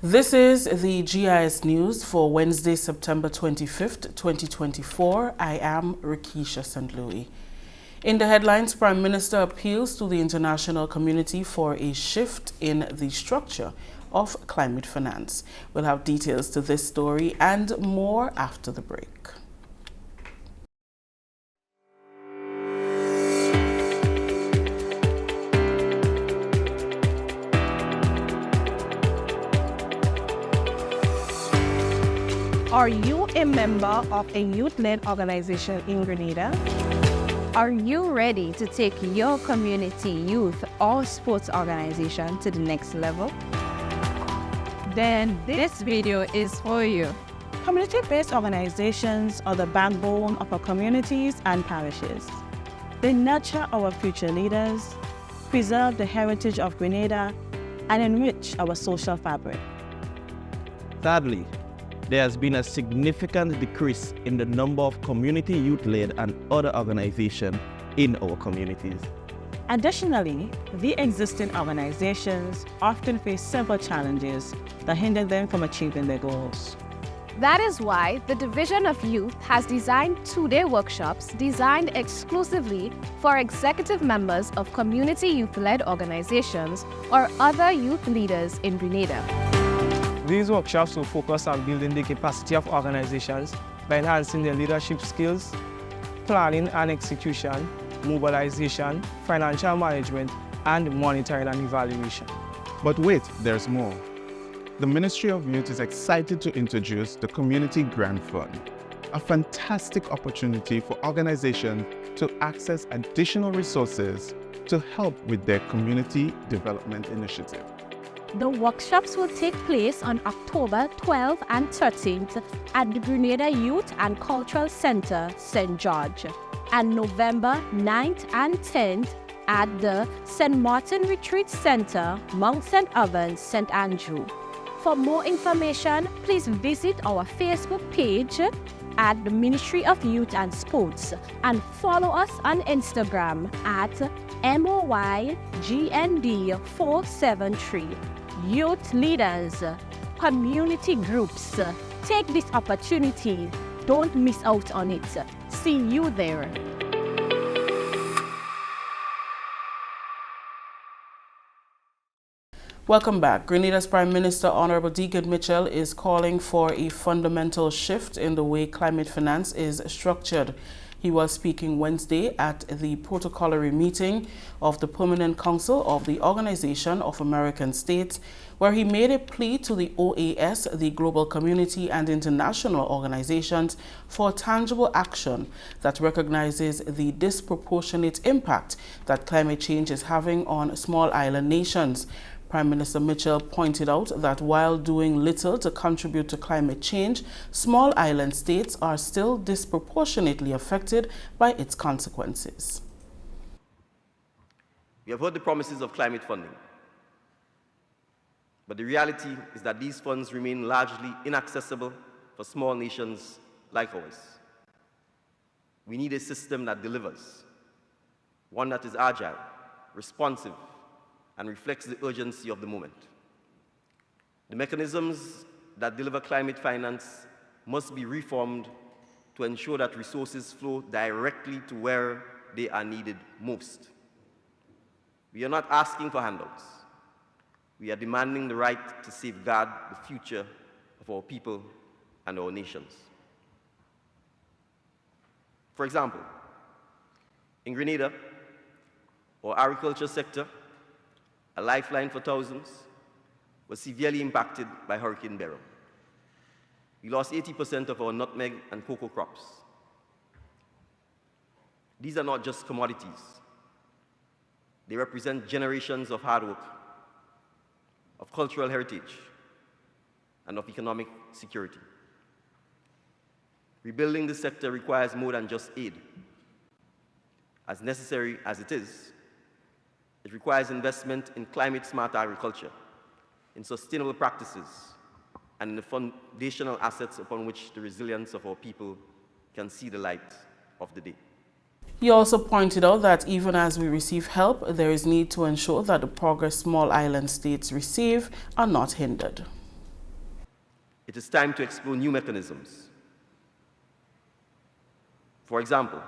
This is the GIS News for Wednesday, September 25th, 2024. I am Rikisha St. Louis. In the headlines, Prime Minister appeals to the international community for a shift in the structure of climate finance. We'll have details to this story and more after the break. Are you a member of a youth-led organization in Grenada? Are you ready to take your community, youth, or sports organization to the next level? Then this video is for you. Community-based organizations are the backbone of our communities and parishes. They nurture our future leaders, preserve the heritage of Grenada, and enrich our social fabric. Sadly, there has been a significant decrease in the number of community youth-led and other organizations in our communities. Additionally, the existing organizations often face several challenges that hinder them from achieving their goals. That is why the Division of Youth has designed two-day workshops designed exclusively for executive members of community youth-led organizations or other youth leaders in Grenada. These workshops will focus on building the capacity of organizations by enhancing their leadership skills, planning and execution, mobilization, financial management, and monitoring and evaluation. But wait, there's more. The Ministry of Youth is excited to introduce the Community Grant Fund, a fantastic opportunity for organizations to access additional resources to help with their community development initiative. The workshops will take place on October 12th and 13th at the Grenada Youth and Cultural Center, St. George, and November 9th and 10th at the St. Martin Retreat Center, Mount St. Evans, St. Andrew. For more information, please visit our Facebook page at the Ministry of Youth and Sports and follow us on Instagram at MOYGND473. Youth leaders, community groups, take this opportunity. Don't miss out on it. See you there. Welcome back. Grenada's Prime Minister, Honorable Deacon Mitchell, is calling for a fundamental shift in the way climate finance is structured. He was speaking Wednesday at the protocolary meeting of the Permanent Council of the Organization of American States, where he made a plea to the OAS, the global community and international organizations for tangible action that recognizes the disproportionate impact that climate change is having on small island nations. Prime Minister Mitchell pointed out that while doing little to contribute to climate change, small island states are still disproportionately affected by its consequences. We have heard the promises of climate funding, but the reality is that these funds remain largely inaccessible for small nations like ours. We need a system that delivers, one that is agile, responsive, and reflects the urgency of the moment. The mechanisms that deliver climate finance must be reformed to ensure that resources flow directly to where they are needed most. We are not asking for handouts. We are demanding the right to safeguard the future of our people and our nations. For example, in Grenada, our agriculture sector, a lifeline for thousands, was severely impacted by Hurricane Beryl. We lost 80% of our nutmeg and cocoa crops. These are not just commodities. They represent generations of hard work, of cultural heritage, and of economic security. Rebuilding this sector requires more than just aid. As necessary as it is, it requires investment in climate-smart agriculture, in sustainable practices, and in the foundational assets upon which the resilience of our people can see the light of the day. He also pointed out that even as we receive help, there is need to ensure that the progress small island states receive are not hindered. it is time to explore new mechanisms. For example,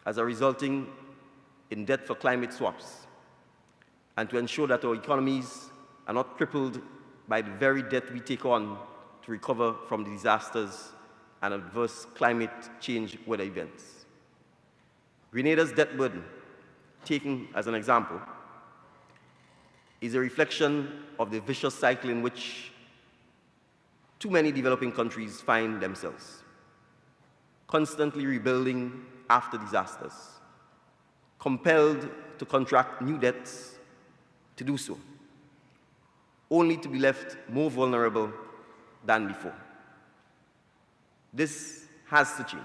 as a resulting in debt for climate swaps, and to ensure that our economies are not crippled by the very debt we take on to recover from the disasters and adverse climate change weather events. Grenada's debt burden, taken as an example, is a reflection of the vicious cycle in which too many developing countries find themselves, constantly rebuilding after disasters, compelled to contract new debts to do so, only to be left more vulnerable than before. This has to change,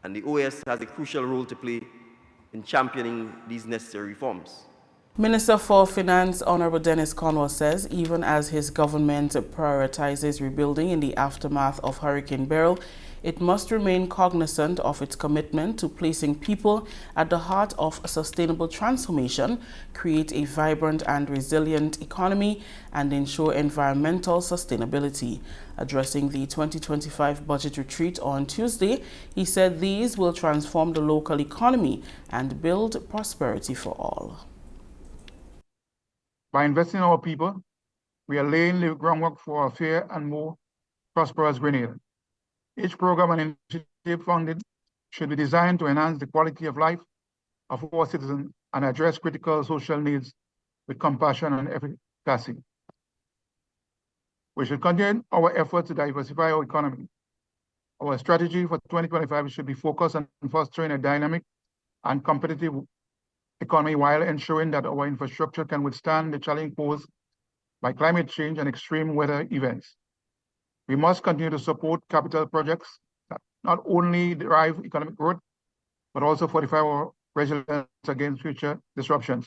and the OAS has a crucial role to play in championing these necessary reforms. Minister for Finance Honorable Dennis Cornwall says even as his government prioritizes rebuilding in the aftermath of Hurricane Beryl, it must remain cognizant of its commitment to placing people at the heart of sustainable transformation, create a vibrant and resilient economy, and ensure environmental sustainability. Addressing the 2025 budget retreat on Tuesday, he said these will transform the local economy and build prosperity for all. By investing in our people, we are laying the groundwork for a fair and more prosperous Grenada. Each program and initiative funded should be designed to enhance the quality of life of our citizens and address critical social needs with compassion and efficacy. We should continue our efforts to diversify our economy. Our strategy for 2025 should be focused on fostering a dynamic and competitive economy while ensuring that our infrastructure can withstand the challenge posed by climate change and extreme weather events. We must continue to support capital projects that not only derive economic growth, but also fortify our resilience against future disruptions.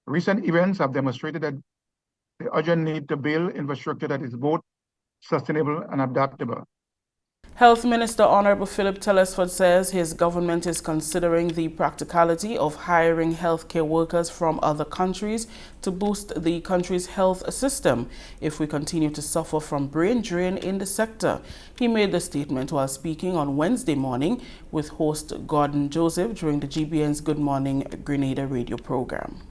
Recent events have demonstrated that the urgent need to build infrastructure that is both sustainable and adaptable. Health Minister Honorable Philip Telesford says his government is considering the practicality of hiring healthcare workers from other countries to boost the country's health system if we continue to suffer from brain drain in the sector. He made the statement while speaking on Wednesday morning with host Gordon Joseph during the GBN's Good Morning Grenada radio program.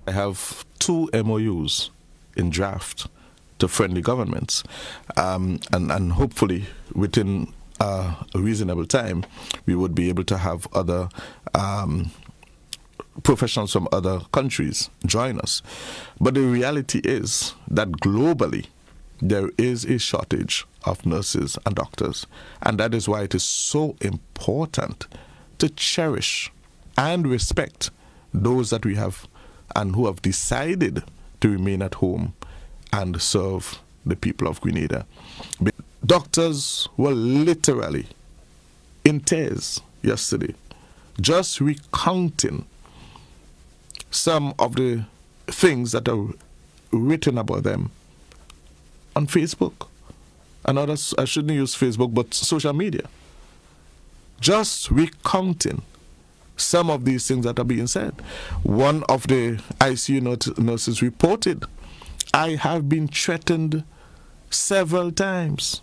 I have 2 MOUs in draft to friendly governments, and hopefully within a reasonable time we would be able to have other professionals from other countries join us. But the reality is that globally there is a shortage of nurses and doctors, and that is why it is so important to cherish and respect those that we have and who have decided to remain at home and serve the people of Grenada. Doctors were literally in tears yesterday, just recounting some of the things that are written about them on Facebook and others. I shouldn't use Facebook, but social media. Just recounting some of these things that are being said. One of the ICU nurses reported, "I have been threatened several times."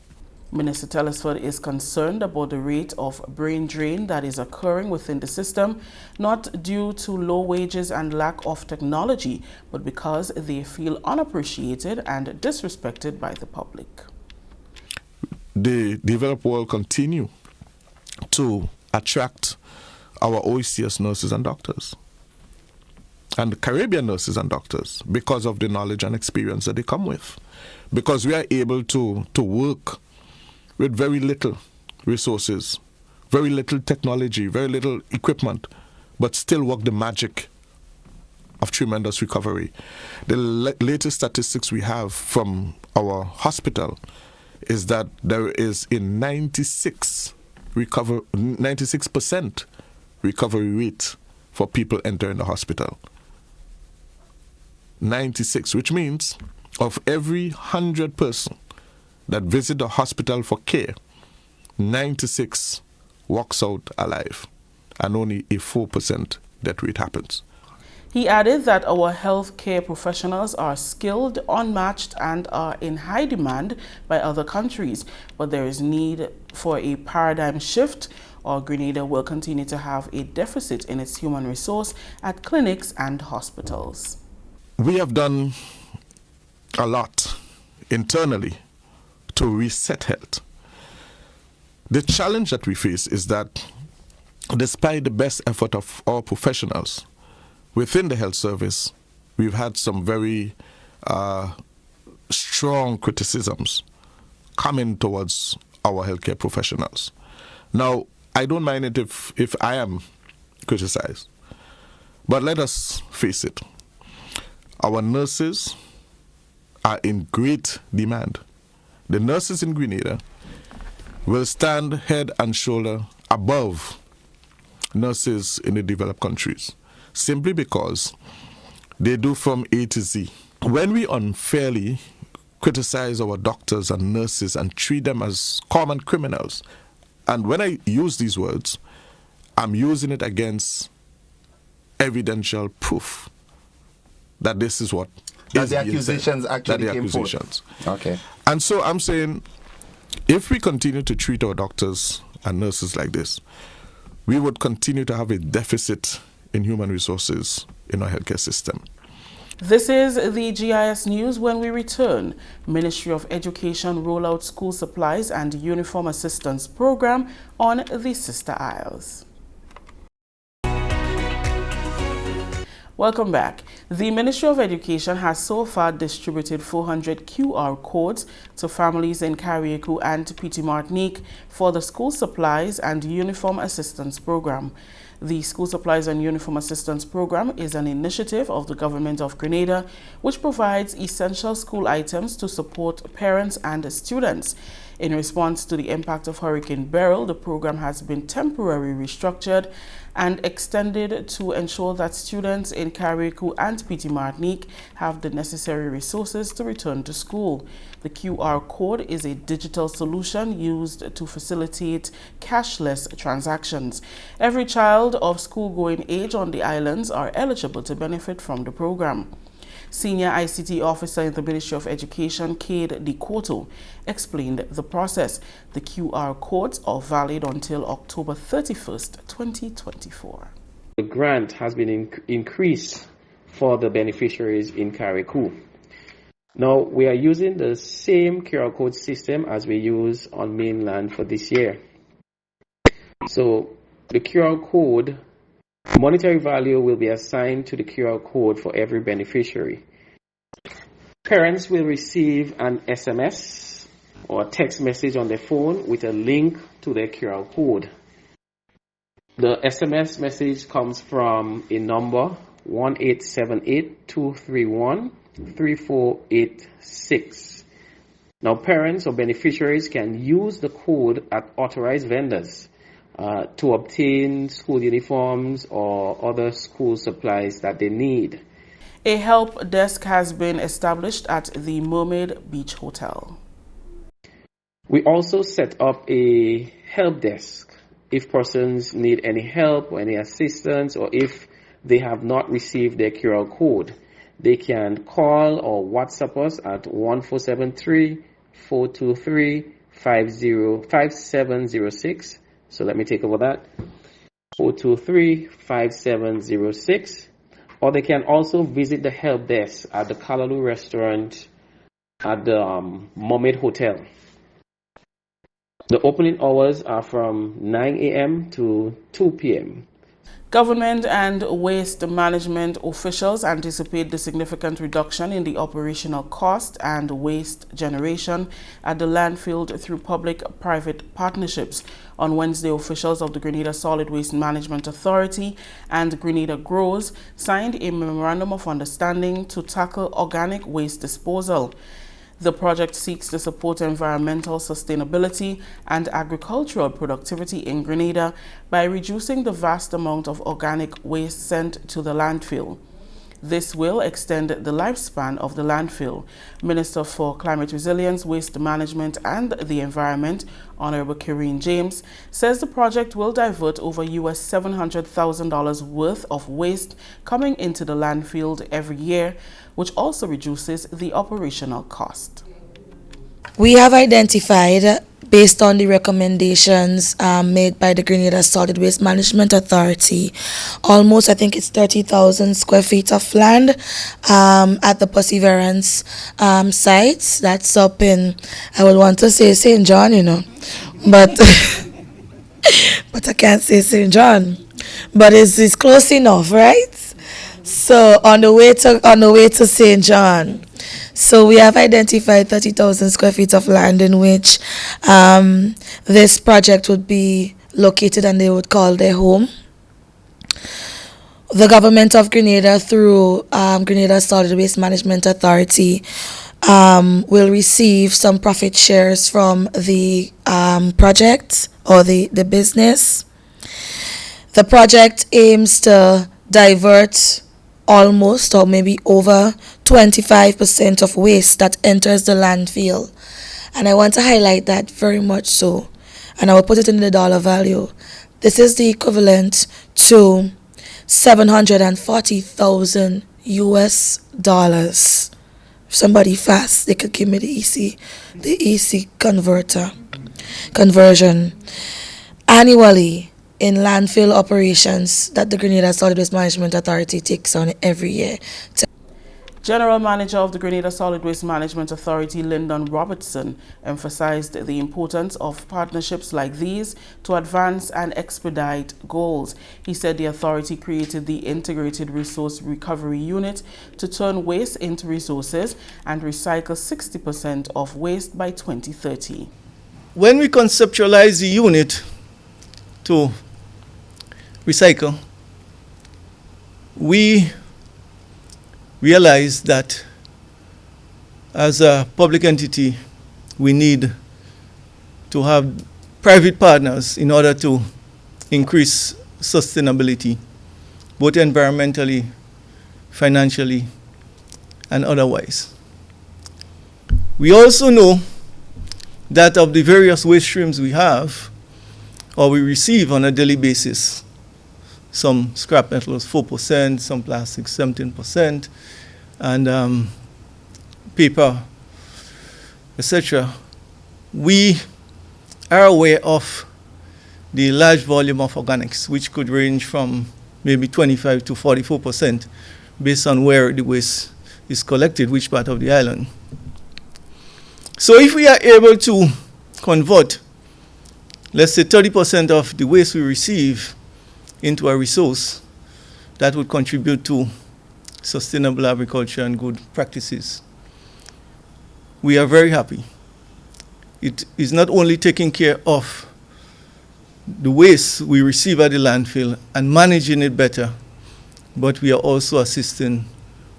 Minister Telesford is concerned about the rate of brain drain that is occurring within the system, not due to low wages and lack of technology, but because they feel unappreciated and disrespected by the public. The developed world continue to attract our OECS nurses and doctors and the Caribbean nurses and doctors because of the knowledge and experience that they come with. Because we are able to work with very little resources, very little technology, very little equipment, but still work the magic of tremendous recovery. The latest statistics we have from our hospital is that there is a 96% recovery rate for people entering the hospital. 96, which means of every 100 person that visit the hospital for care, 96 walks out alive, and only a 4% death rate happens. He added that our healthcare professionals are skilled, unmatched, and are in high demand by other countries, but there is need for a paradigm shift, or Grenada will continue to have a deficit in its human resource at clinics and hospitals. We have done a lot internally to reset health. The challenge that we face is that despite the best effort of our professionals within the health service, we've had some very strong criticisms coming towards our healthcare professionals. Now, I don't mind it if I am criticized, but let us face it. Our nurses are in great demand. The nurses in Grenada will stand head and shoulder above nurses in the developed countries, simply because they do from A to Z. When we unfairly criticize our doctors and nurses and treat them as common criminals, and when I use these words, I'm using it against evidential proof that this is what that the accusations actually came forth. Okay. And so I'm saying, if we continue to treat our doctors and nurses like this, we would continue to have a deficit in human resources in our healthcare system. This is the GIS News. When we return, Ministry of Education roll out school supplies and uniform assistance program on the Sister Isles. Welcome back. The Ministry of Education has so far distributed 400 QR codes to families in Carriacou and Petit Martinique for the School Supplies and Uniform Assistance Program. The School Supplies and Uniform Assistance Program is an initiative of the Government of Grenada which provides essential school items to support parents and students. In response to the impact of Hurricane Beryl, the program has been temporarily restructured and extended to ensure that students in Carriacou and Petit Martinique have the necessary resources to return to school. The QR code is a digital solution used to facilitate cashless transactions. Every child of school-going age on the islands are eligible to benefit from the program. Senior ICT officer in the Ministry of Education, Cade Dikoto, explained the process. The QR codes are valid until October 31st, 2024. The grant has been increased for the beneficiaries in Carriacou. Now, we are using the same QR code system as we use on mainland for this year. So, the QR code monetary value will be assigned to the QR code for every beneficiary. Parents will receive an SMS or text message on their phone with a link to their QR code. The SMS message comes from a number 1-878-231-3486. Now, parents or beneficiaries can use the code at authorized vendors to obtain school uniforms or other school supplies that they need. A help desk has been established at the Mermaid Beach Hotel. We also set up a help desk if persons need any help or any assistance, or if they have not received their QR code. They can call or WhatsApp us at 1473-423-5706. So let me take over that, 423-5706. Or they can also visit the help desk at the Kalaloo restaurant at the Mermaid Hotel. The opening hours are from 9 a.m. to 2 p.m. Government and waste management officials anticipate the significant reduction in the operational cost and waste generation at the landfill through public-private partnerships. On Wednesday, officials of the Grenada Solid Waste Management Authority and Grenada Growers signed a memorandum of understanding to tackle organic waste disposal. The project seeks to support environmental sustainability and agricultural productivity in Grenada by reducing the vast amount of organic waste sent to the landfill. This will extend the lifespan of the landfill. Minister for Climate Resilience, Waste Management and the Environment, Honorable Karine James, says the project will divert over US $700,000 worth of waste coming into the landfill every year, which also reduces the operational cost. We have identified, based on the recommendations made by the Grenada Solid Waste Management Authority, almost, I think it's 30,000 square feet of land at the Perseverance sites. That's up in, I would want to say St. John, but but I can't say St. John. But it's close enough, right? So on the way to St. John. So we have identified 30,000 square feet of land in which this project would be located and they would call their home. The government of Grenada, through Grenada Solid Waste Management Authority, will receive some profit shares from the project or the business. The project aims to divert almost or maybe over 25% of waste that enters the landfill. And I want to highlight that very much so. And I will put it in the dollar value. This is the equivalent to 740,000 US dollars. Somebody fast, they could give me the EC conversion annually in landfill operations that the Grenada Solid Waste Management Authority takes on every year. General Manager of the Grenada Solid Waste Management Authority, Lyndon Robertson, emphasized the importance of partnerships like these to advance and expedite goals. He said the authority created the Integrated Resource Recovery Unit to turn waste into resources and recycle 60% of waste by 2030. When we conceptualize the unit to recycle, we realize that as a public entity, we need to have private partners in order to increase sustainability, both environmentally, financially, and otherwise. We also know that of the various waste streams we have, or we receive on a daily basis, some scrap metals 4%, some plastics 17%, and paper, etc. We are aware of the large volume of organics, which could range from maybe 25 to 44%, based on where the waste is collected, which part of the island. So if we are able to convert, let's say 30% of the waste we receive into a resource, that would contribute to sustainable agriculture and good practices. We are very happy. It is not only taking care of the waste we receive at the landfill and managing it better, but we are also assisting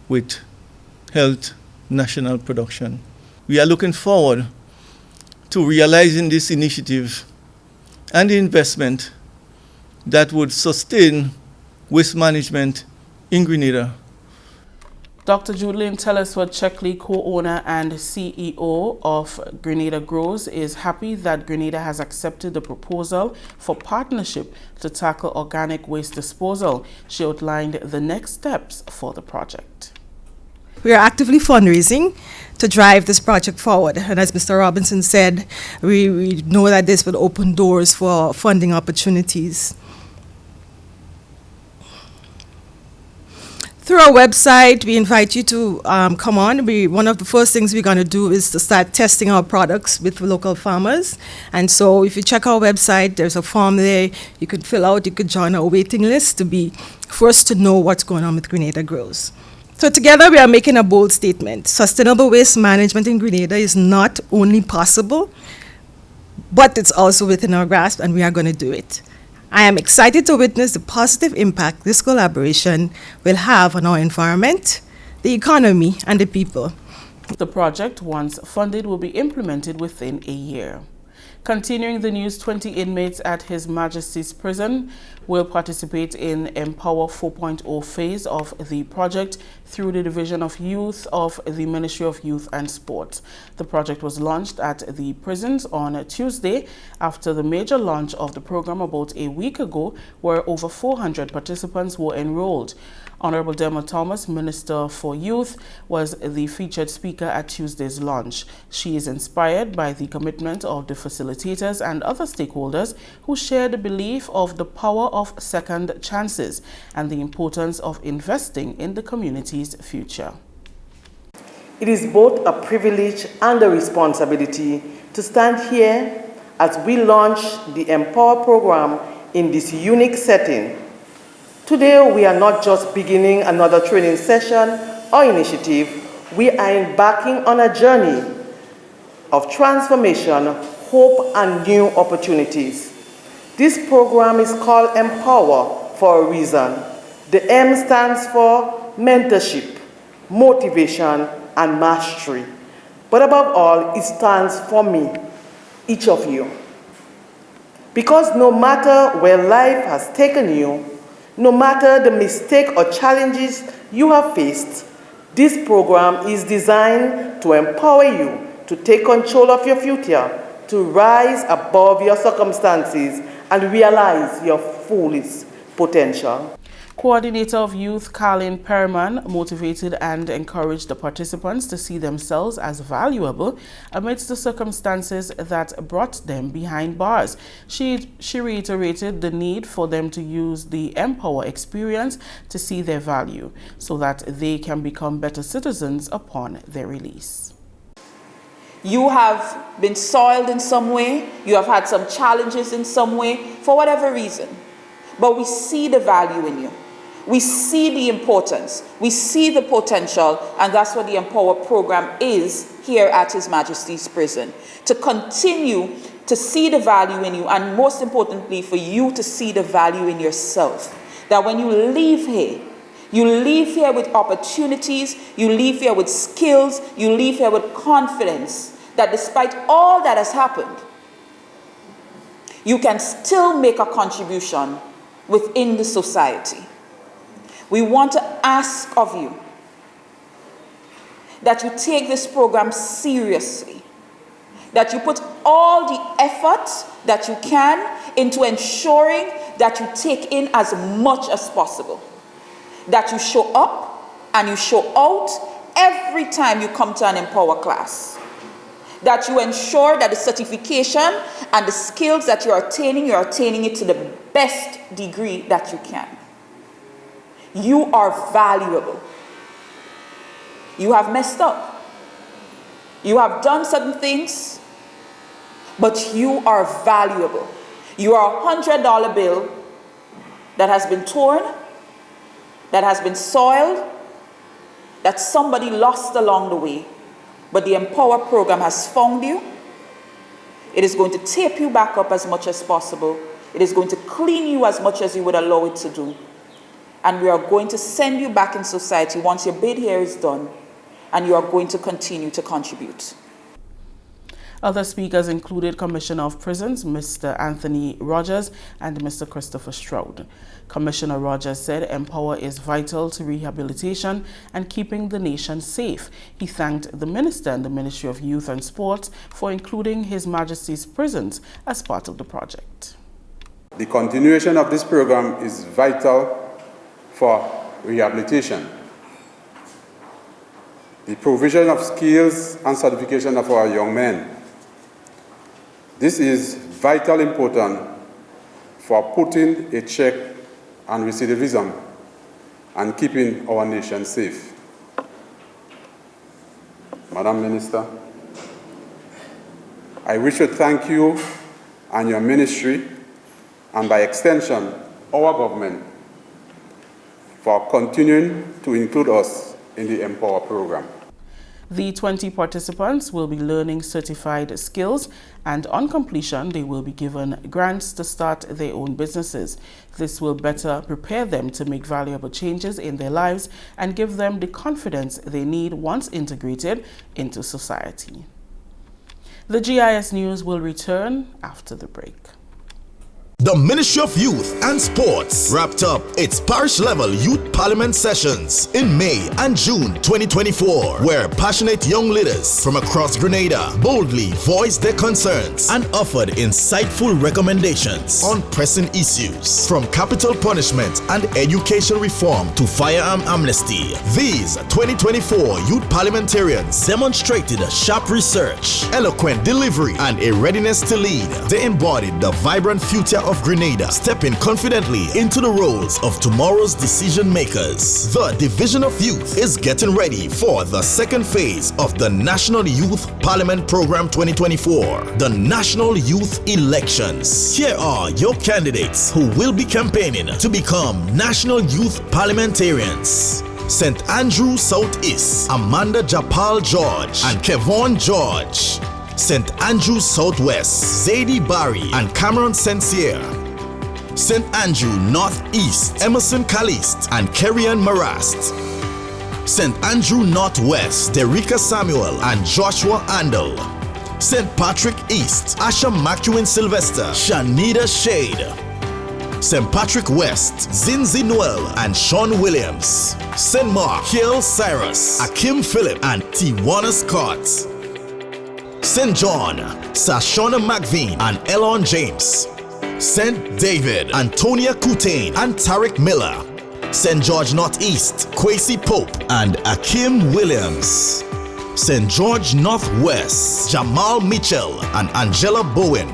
with health national production. We are looking forward to realizing this initiative and the investment that would sustain waste management in Grenada. Dr. Julian Telesford Checkley, co-owner and CEO of Grenada Grows, is happy that Grenada has accepted the proposal for partnership to tackle organic waste disposal. She outlined the next steps for the project. We are actively fundraising to drive this project forward. And as Mr. Robinson said, we know that this will open doors for funding opportunities. Through our website, we invite you to come on. One of the first things we're going to do is to start testing our products with local farmers. And so if you check our website, there's a form there you could fill out. You could join our waiting list to be first to know what's going on with Grenada Grows. So together we are making a bold statement. Sustainable waste management in Grenada is not only possible, but it's also within our grasp, and we are going to do it. I am excited to witness the positive impact this collaboration will have on our environment, the economy, and the people. The project, once funded, will be implemented within a year. Continuing the news, 20 inmates at His Majesty's Prison will participate in Empower 4.0 phase of the project through the Division of Youth of the Ministry of Youth and Sport. The project was launched at the prisons on Tuesday after the major launch of the program about a week ago, where over 400 participants were enrolled. Honorable Dema Thomas, Minister for Youth, was the featured speaker at Tuesday's launch. She is inspired by the commitment of the facilitators and other stakeholders who share the belief of the power of second chances and the importance of investing in the community's future. It is both a privilege and a responsibility to stand here as we launch the Empower program in this unique setting. Today, we are not just beginning another training session or initiative, we are embarking on a journey of transformation, hope, and new opportunities. This program is called Empower for a reason. The M stands for mentorship, motivation, and mastery. But above all, it stands for me, each of you. Because no matter where life has taken you, no matter the mistake or challenges you have faced, this program is designed to empower you to take control of your future, to rise above your circumstances and realize your fullest potential. Coordinator of Youth Carlin Perriman motivated and encouraged the participants to see themselves as valuable amidst the circumstances that brought them behind bars. She reiterated the need for them to use the Empower experience to see their value so that they can become better citizens upon their release. You have been soiled in some way, you have had some challenges in some way, for whatever reason, but we see the value in you. We see the importance, we see the potential, and that's what the Empower program is here at His Majesty's Prison. To continue to see the value in you, and most importantly, for you to see the value in yourself. That when you leave here with opportunities, you leave here with skills, you leave here with confidence, that despite all that has happened, you can still make a contribution within the society. We want to ask of you that you take this program seriously, that you put all the effort that you can into ensuring that you take in as much as possible, that you show up and you show out every time you come to an Empower class, that you ensure that the certification and the skills that you're attaining it to the best degree that you can. You are valuable. You have messed up. You have done certain things, but you are valuable. You are a $100 bill that has been torn, that has been soiled, that somebody lost along the way, but the Empower program has found you. It is going to tape you back up as much as possible. It is going to clean you as much as you would allow it to do. And we are going to send you back in society once your bid here is done, and you are going to continue to contribute. Other speakers included Commissioner of Prisons, Mr. Anthony Rogers, and Mr. Christopher Stroud. Commissioner Rogers said Empower is vital to rehabilitation and keeping the nation safe. He thanked the Minister and the Ministry of Youth and Sport for including His Majesty's Prisons as part of the project. The continuation of this program is vital for rehabilitation. The provision of skills and certification of our young men. This is vitally important for putting a check on recidivism and keeping our nation safe. Madam Minister, I wish to thank you and your ministry, and by extension, our government, for continuing to include us in the Empower program. The 20 participants will be learning certified skills, and on completion, they will be given grants to start their own businesses. This will better prepare them to make valuable changes in their lives and give them the confidence they need once integrated into society. The GIS News will return after the break. The Ministry of Youth and Sports wrapped up its parish-level youth parliament sessions in May and June 2024, where passionate young leaders from across Grenada boldly voiced their concerns and offered insightful recommendations on pressing issues, from capital punishment and education reform to firearm amnesty. These 2024 youth parliamentarians demonstrated sharp research, eloquent delivery, and a readiness to lead. They embodied the vibrant future of Grenada, stepping confidently into the roles of tomorrow's decision makers. The Division of Youth is getting ready for the second phase of the National Youth Parliament Program 2024, the National Youth Elections. Here are your candidates who will be campaigning to become National Youth Parliamentarians. St. Andrew Southeast, Amanda Japal George and Kevon George. St. Andrew Southwest, Zadie Barry and Cameron Sensier. St. Andrew Northeast, Emerson Calist and Kerrian Marast. St. Andrew Northwest, Derricka Samuel and Joshua Andel. St. Patrick East, Asha McEwen Sylvester, Shanida Shade. St. Patrick West, Zinzi Noel and Sean Williams. St. Mark, Kiel Cyrus, Akim Phillip and Tiwana Scott. St. John, Sashona McVean and Elon James. St. David, Antonia Kutain and Tarek Miller. St. George Northeast, Kwesi Pope and Akim Williams. St. George Northwest, Jamal Mitchell and Angela Bowen.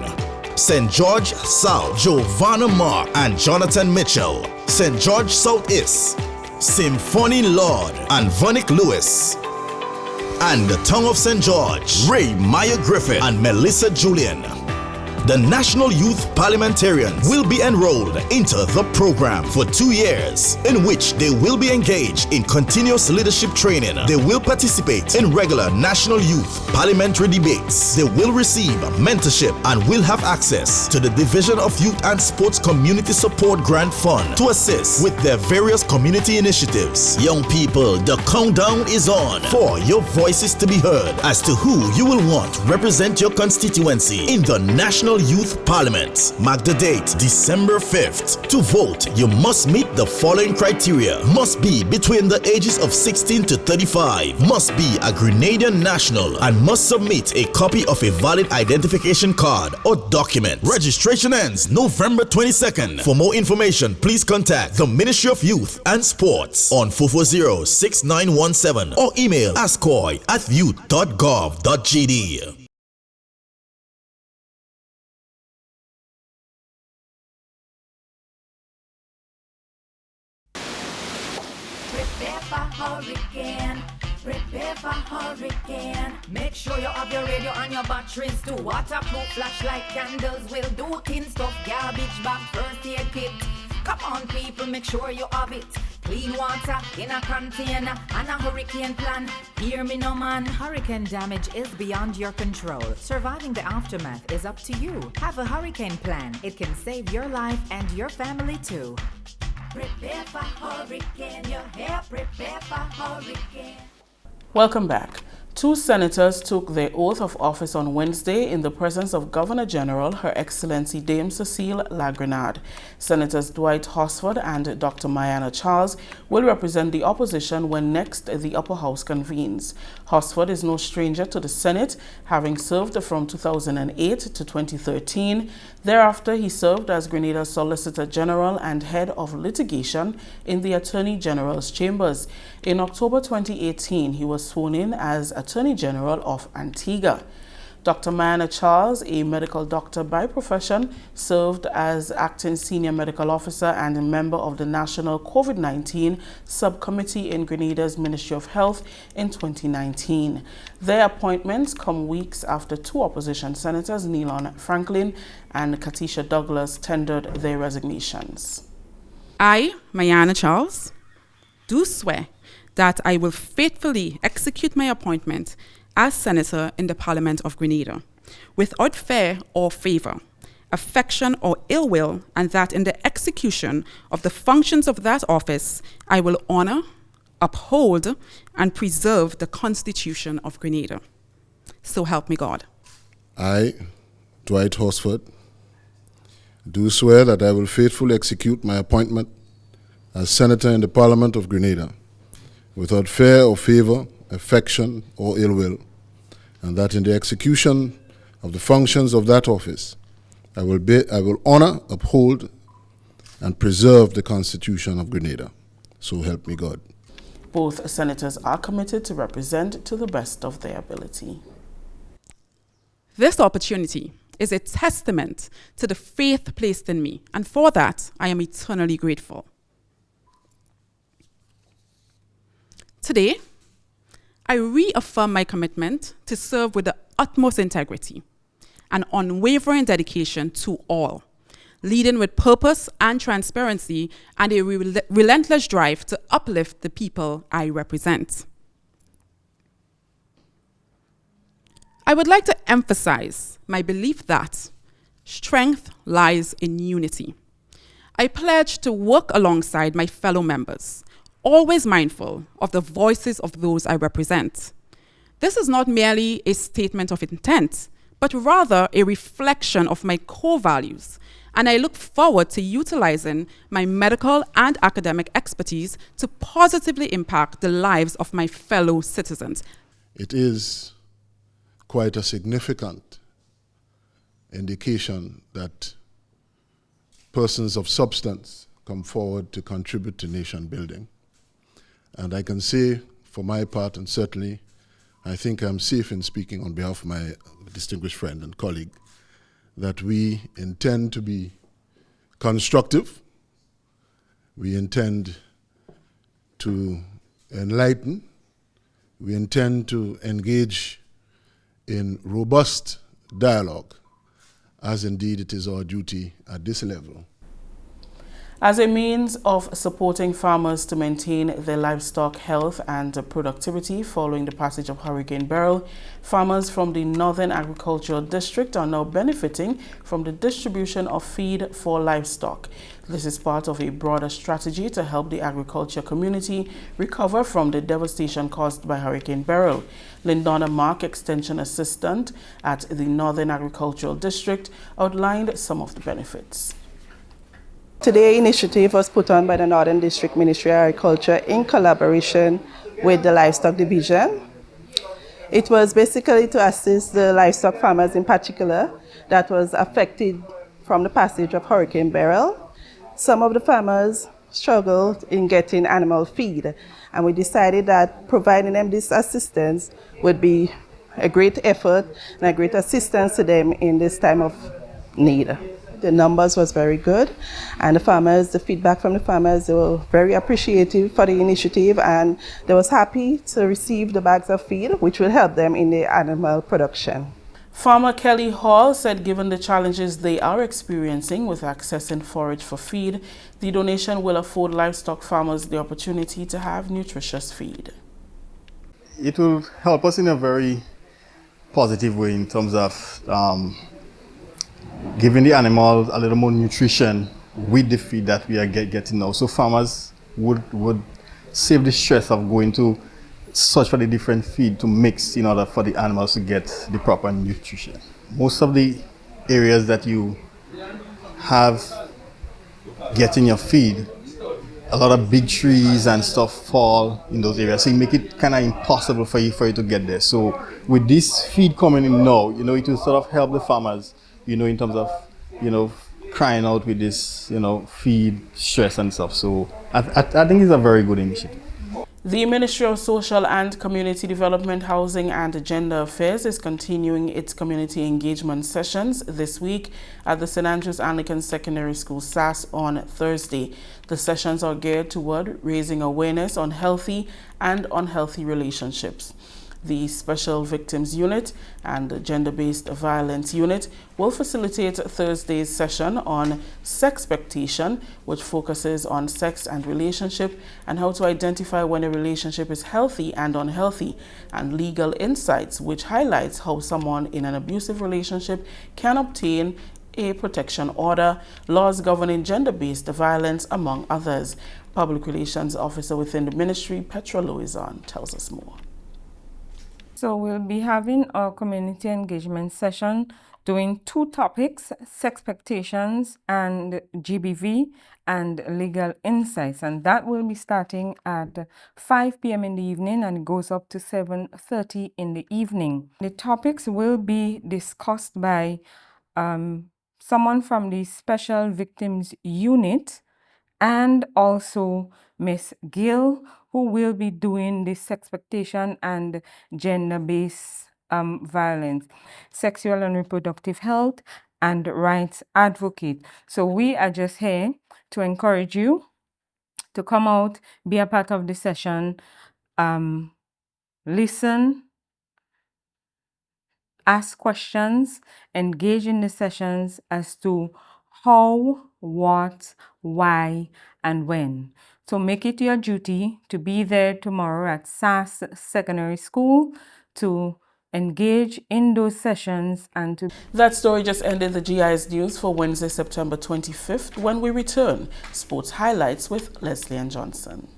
St. George South, Giovanna Mark and Jonathan Mitchell. St. George Southeast, Symphony Lord and Vanik Lewis. And the Tongue of St. George, Ray Maya Griffith and Melissa Julian. The National Youth Parliamentarians will be enrolled into the program for 2 years, in which they will be engaged in continuous leadership training. They will participate in regular national youth parliamentary debates. They will receive mentorship and will have access to the Division of Youth and Sports Community Support Grant Fund to assist with their various community initiatives. Young people, the countdown is on for your voices to be heard as to who you will want represent your constituency in the National Youth Parliament. Mark the date, December 5th. To vote, you must meet the following criteria. Must be between the ages of 16 to 35. Must be a Grenadian national and must submit a copy of a valid identification card or document. Registration ends November 22nd. For more information, please contact the Ministry of Youth and Sports on 440-6917 or email ascoy@youth.gov.gd. Prepare for hurricane. Make sure you have your radio and your batteries too. Waterproof flashlight candles will do. Tin stuff, garbage bag, first aid kit. Come on people, make sure you have it. Clean water in a container and a hurricane plan. Hear me no man. Hurricane damage is beyond your control. Surviving the aftermath is up to you. Have a hurricane plan. It can save your life and your family too. Prepare for hurricane. Your hair, prepare for hurricane. Welcome back. 2 senators took their oath of office on Wednesday in the presence of Governor General Her Excellency Dame Cecile Lagrenade. Senators Dwight Hosford and Dr. Mariana Charles will represent the opposition when next the Upper House convenes. Hosford is no stranger to the Senate, having served from 2008 to 2013. Thereafter, he served as Grenada's Solicitor General and Head of Litigation in the Attorney General's Chambers. In October 2018, he was sworn in as Attorney General of Antigua. Dr. Mariana Charles, a medical doctor by profession, served as Acting Senior Medical Officer and a member of the National COVID-19 Subcommittee in Grenada's Ministry of Health in 2019. Their appointments come weeks after 2 opposition senators, Neilon Franklin and Katisha Douglas, tendered their resignations. I, Mariana Charles, do swear that I will faithfully execute my appointment as Senator in the Parliament of Grenada, without fear or favor, affection or ill will, and that in the execution of the functions of that office, I will honor, uphold, and preserve the Constitution of Grenada. So help me God. I, Dwight Horsford, do swear that I will faithfully execute my appointment as Senator in the Parliament of Grenada, without fear or favor, affection or ill will, and that in the execution of the functions of that office, I will honor, uphold, and preserve the Constitution of Grenada. So help me God. Both senators are committed to represent to the best of their ability. This opportunity is a testament to the faith placed in me, and for that, I am eternally grateful. Today, I reaffirm my commitment to serve with the utmost integrity and unwavering dedication to all, leading with purpose and transparency and a relentless drive to uplift the people I represent. I would like to emphasize my belief that strength lies in unity. I pledge to work alongside my fellow members, always mindful of the voices of those I represent. This is not merely a statement of intent, but rather a reflection of my core values, and I look forward to utilizing my medical and academic expertise to positively impact the lives of my fellow citizens. It is quite a significant indication that persons of substance come forward to contribute to nation building. And I can say for my part, and certainly I think I'm safe in speaking on behalf of my distinguished friend and colleague, that we intend to be constructive, we intend to enlighten, we intend to engage in robust dialogue, as indeed it is our duty at this level. As a means of supporting farmers to maintain their livestock health and productivity following the passage of Hurricane Beryl, farmers from the Northern Agricultural District are now benefiting from the distribution of feed for livestock. This is part of a broader strategy to help the agriculture community recover from the devastation caused by Hurricane Beryl. Lindona Mark, Extension Assistant at the Northern Agricultural District, outlined some of the benefits. Today's initiative was put on by the Northern District Ministry of Agriculture in collaboration with the Livestock Division. It was basically to assist the livestock farmers in particular that was affected from the passage of Hurricane Beryl. Some of the farmers struggled in getting animal feed, and we decided that providing them this assistance would be a great effort and a great assistance to them in this time of need. The numbers was very good, and the feedback from the farmers, they were very appreciative for the initiative, and they was happy to receive the bags of feed, which will help them in the animal production. Farmer Kelly Hall said given the challenges they are experiencing with accessing forage for feed, the donation will afford livestock farmers the opportunity to have nutritious feed. It will help us in a very positive way in terms of giving the animals a little more nutrition with the feed that we are getting now. So farmers would save the stress of going to search for the different feed to mix in order for the animals to get the proper nutrition. Most of the areas that you have getting your feed, a lot of big trees and stuff fall in those areas, so you make it kind of impossible for you to get there. So with this feed coming in now, it will sort of help the farmers, in terms of, crying out with this, feed stress and stuff. So I think it's a very good initiative. The Ministry of Social and Community Development, Housing and Gender Affairs is continuing its community engagement sessions this week at the St. Andrews Anglican Secondary School, SAS, on Thursday. The sessions are geared toward raising awareness on healthy and unhealthy relationships. The Special Victims Unit and the Gender-Based Violence Unit will facilitate Thursday's session on sexpectation, which focuses on sex and relationship and how to identify when a relationship is healthy and unhealthy, and legal insights, which highlights how someone in an abusive relationship can obtain a protection order, laws governing gender-based violence, among others. Public Relations Officer within the ministry, Petra Louison, tells us more. So we'll be having a community engagement session doing 2 topics, expectations and GBV and legal insights. And that will be starting at 5 p.m. in the evening and goes up to 7:30 in the evening. The topics will be discussed by someone from the Special Victims Unit and also Miss Gill, who will be doing the sexpectation and gender-based violence, sexual and reproductive health, and rights advocate. So we are just here to encourage you to come out, be a part of the session, listen, ask questions, engage in the sessions as to how, what, why, and when. So make it your duty to be there tomorrow at SAS Secondary School to engage in those sessions and to... That story just ended the GI's news for Wednesday, September 25th. When we return, sports highlights with Leslie and Johnson.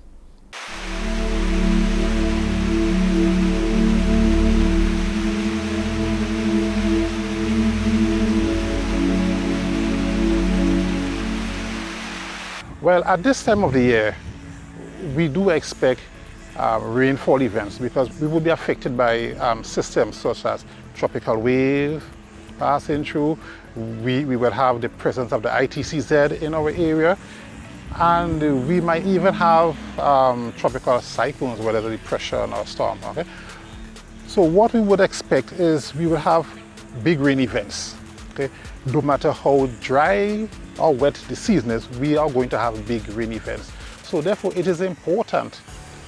Well, at this time of the year, we do expect rainfall events because we will be affected by systems such as tropical wave passing through. We will have the presence of the ITCZ in our area, and we might even have tropical cyclones, whether it's depression or storm. Okay? So what we would expect is we will have big rain events. Okay? No matter how dry or wet the season is, we are going to have big rain events. So therefore it is important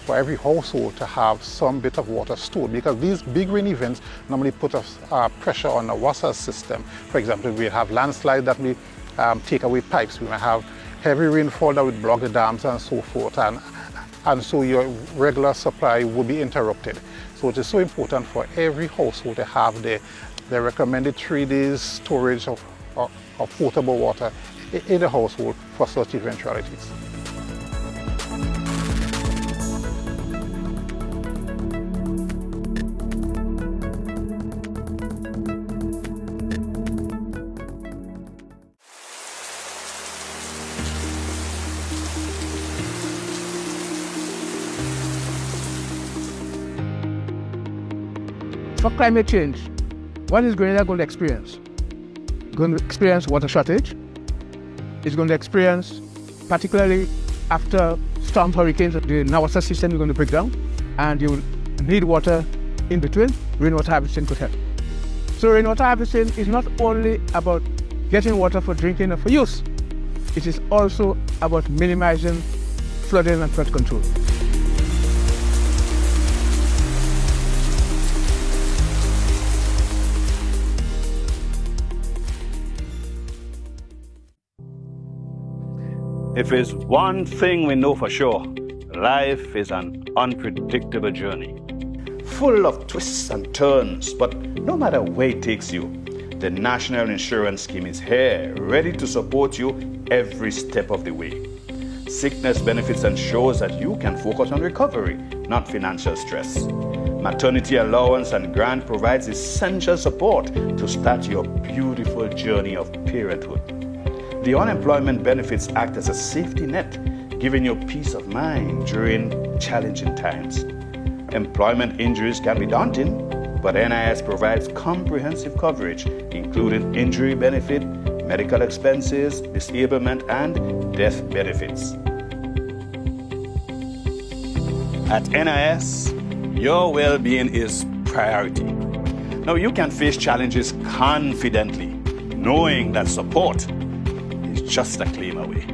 for every household to have some bit of water stored, because these big rain events normally put us pressure on the water system. For example, we have landslides that may take away pipes. We may have heavy rainfall that would block the dams and so forth, and so your regular supply will be interrupted. So it is so important for every household to have the recommended 3 days storage of potable water in the household for such eventualities. For climate change, what is Grenada going to experience? Going to experience water shortage. It's going to experience, particularly after storm hurricanes, the water system is going to break down, and you will need water in between. Rainwater harvesting could help. So rainwater harvesting is not only about getting water for drinking or for use. It is also about minimizing flooding and flood control. If there's one thing we know for sure, life is an unpredictable journey, full of twists and turns, but no matter where it takes you, the National Insurance Scheme is here, ready to support you every step of the way. Sickness benefits ensures that you can focus on recovery, not financial stress. Maternity allowance and grant provides essential support to start your beautiful journey of parenthood. The unemployment benefits act as a safety net, giving you peace of mind during challenging times. Employment injuries can be daunting, but NIS provides comprehensive coverage, including injury benefit, medical expenses, disablement, and death benefits. At NIS, your well-being is priority. Now you can face challenges confidently, knowing that support is just a claim away.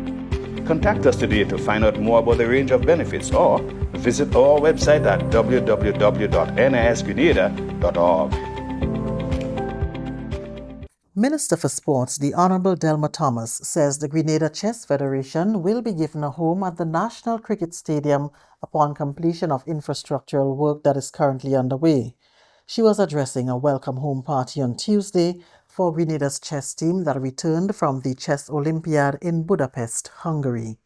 Contact us today to find out more about the range of benefits, or visit our website at www.nisgrenada.org. Minister for Sports, the Honourable Delma Thomas, says the Grenada Chess Federation will be given a home at the National Cricket Stadium upon completion of infrastructural work that is currently underway. She was addressing a welcome home party on Tuesday for Grenada's chess team that returned from the Chess Olympiad in Budapest, Hungary.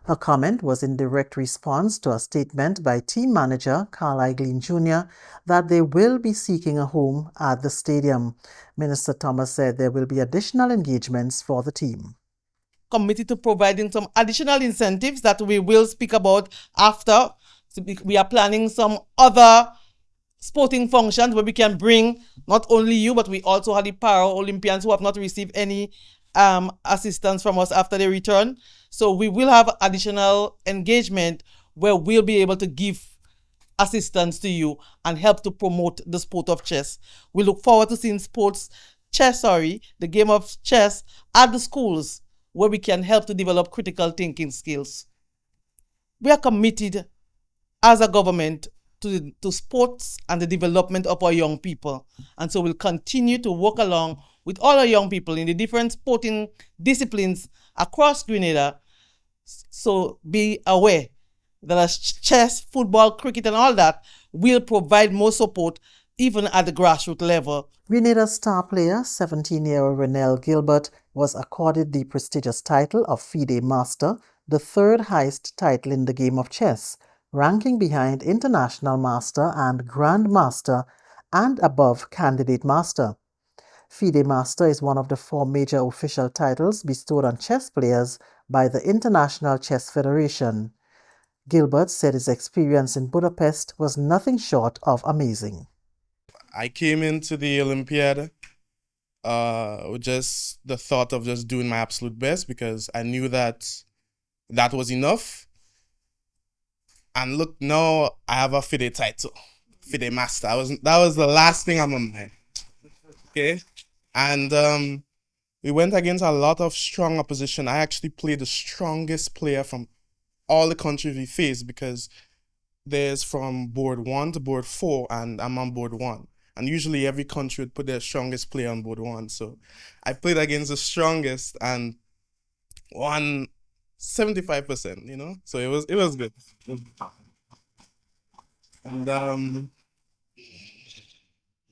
Her comment was in direct response to a statement by team manager Carriacou Jr. that they will be seeking a home at the stadium. Minister Thomas said there will be additional engagements for the team. Committed to providing some additional incentives that we will speak about after. We are planning some other sporting functions where we can bring not only you, but we also have the Para-Olympians who have not received any assistance from us after they return. So we will have additional engagement where we'll be able to give assistance to you and help to promote the sport of chess. We look forward to seeing the game of chess at the schools where we can help to develop critical thinking skills. We are committed as a government to sports and the development of our young people. And so we'll continue to work along with all our young people in the different sporting disciplines across Grenada. So be aware that as chess, football, cricket and all that will provide more support even at the grassroots level. Grenada's star player, 17-year-old Renelle Gilbert, was accorded the prestigious title of FIDE Master, the third highest title in the game of chess, ranking behind International Master and Grand Master and above Candidate Master. FIDE Master is one of the 4 major official titles bestowed on chess players by the International Chess Federation. Gilbert said his experience in Budapest was nothing short of amazing. I came into the Olympiad with just the thought of just doing my absolute best because I knew that was enough. And look, now I have a FIDE title, FIDE Master. That was the last thing on my mind. Okay? And we went against a lot of strong opposition. I actually played the strongest player from all the countries we faced because there's from board 1 to board 4 and I'm on board 1. And usually every country would put their strongest player on board 1. So I played against the strongest and won 75%, you know? So it was good. And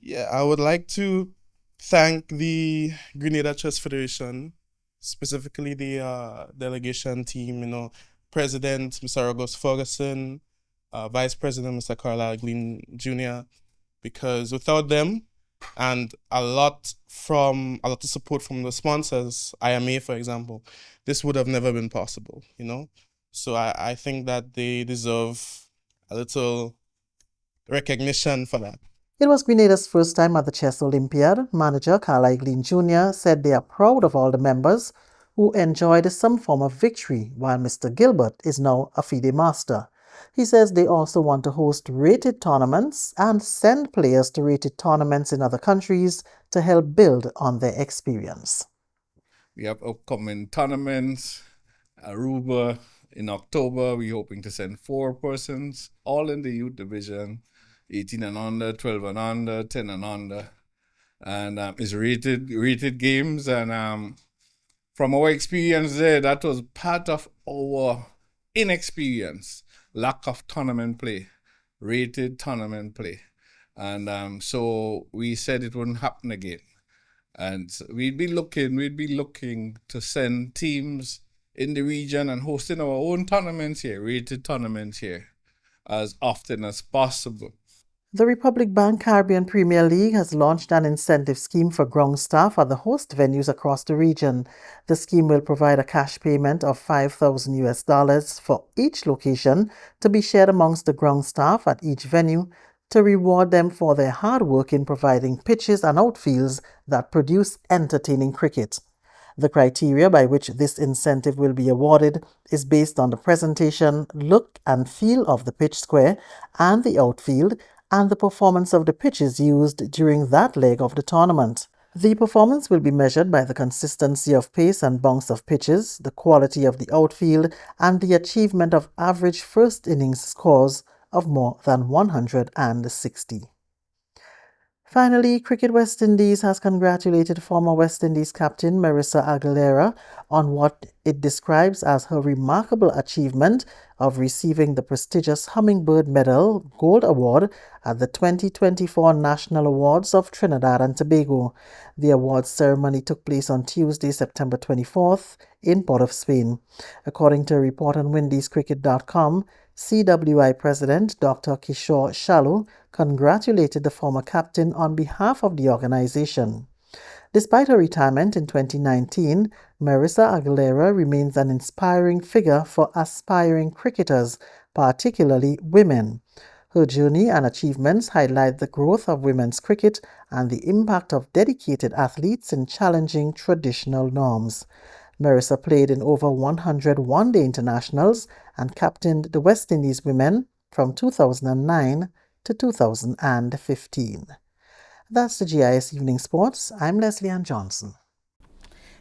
yeah, I would like to thank the Grenada Chess Federation, specifically the delegation team, you know, President Mr. August Ferguson, Vice President Mr. Carriacou Jr., because without them and a lot of support from the sponsors, IMA for example, this would have never been possible, you know? So I think that they deserve a little recognition for that. It was Grenada's first time at the Chess Olympiad. Manager Carriacou Jr. said they are proud of all the members who enjoyed some form of victory, while Mr. Gilbert is now a FIDE Master. He says they also want to host rated tournaments and send players to rated tournaments in other countries to help build on their experience. We have upcoming tournaments, Aruba in October. We're hoping to send 4 persons, all in the youth division, 18 and under, 12 and under, 10 and under. And it's rated games. And from our experience there, that was part of our inexperience. Lack of tournament play, rated tournament play. And so we said it wouldn't happen again. And so we'd be looking to send teams in the region and hosting our own tournaments here, rated tournaments here, as often as possible. The Republic Bank Caribbean Premier League has launched an incentive scheme for ground staff at the host venues across the region. The scheme will provide a cash payment of $5,000 for each location to be shared amongst the ground staff at each venue to reward them for their hard work in providing pitches and outfields that produce entertaining cricket. The criteria by which this incentive will be awarded is based on the presentation, look and feel of the pitch square and the outfield, and the performance of the pitches used during that leg of the tournament. The performance will be measured by the consistency of pace and bounce of pitches, the quality of the outfield, and the achievement of average first innings scores of more than 160. Finally, Cricket West Indies has congratulated former West Indies captain Marissa Aguilera on what it describes as her remarkable achievement of receiving the prestigious Hummingbird Medal Gold Award at the 2024 National Awards of Trinidad and Tobago. The awards ceremony took place on Tuesday, September 24th in Port of Spain. According to a report on WindiesCricket.com, CWI President Dr. Kishore Shalu congratulated the former captain on behalf of the organization. Despite her retirement in 2019, Marissa Aguilera remains an inspiring figure for aspiring cricketers, particularly women. Her journey and achievements highlight the growth of women's cricket and the impact of dedicated athletes in challenging traditional norms. Marissa played in over 100 one-day internationals and captained the West Indies women from 2009 to 2015. That's the GIS Evening Sports. I'm Leslie Ann Johnson.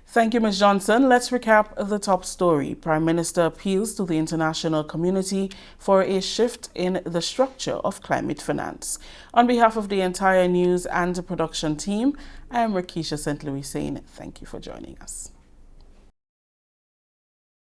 Thank you, Ms. Johnson. Let's recap the top story. Prime Minister appeals to the international community for a shift in the structure of climate finance. On behalf of the entire news and production team, I am Rakisha St. Louis saying thank you for joining us.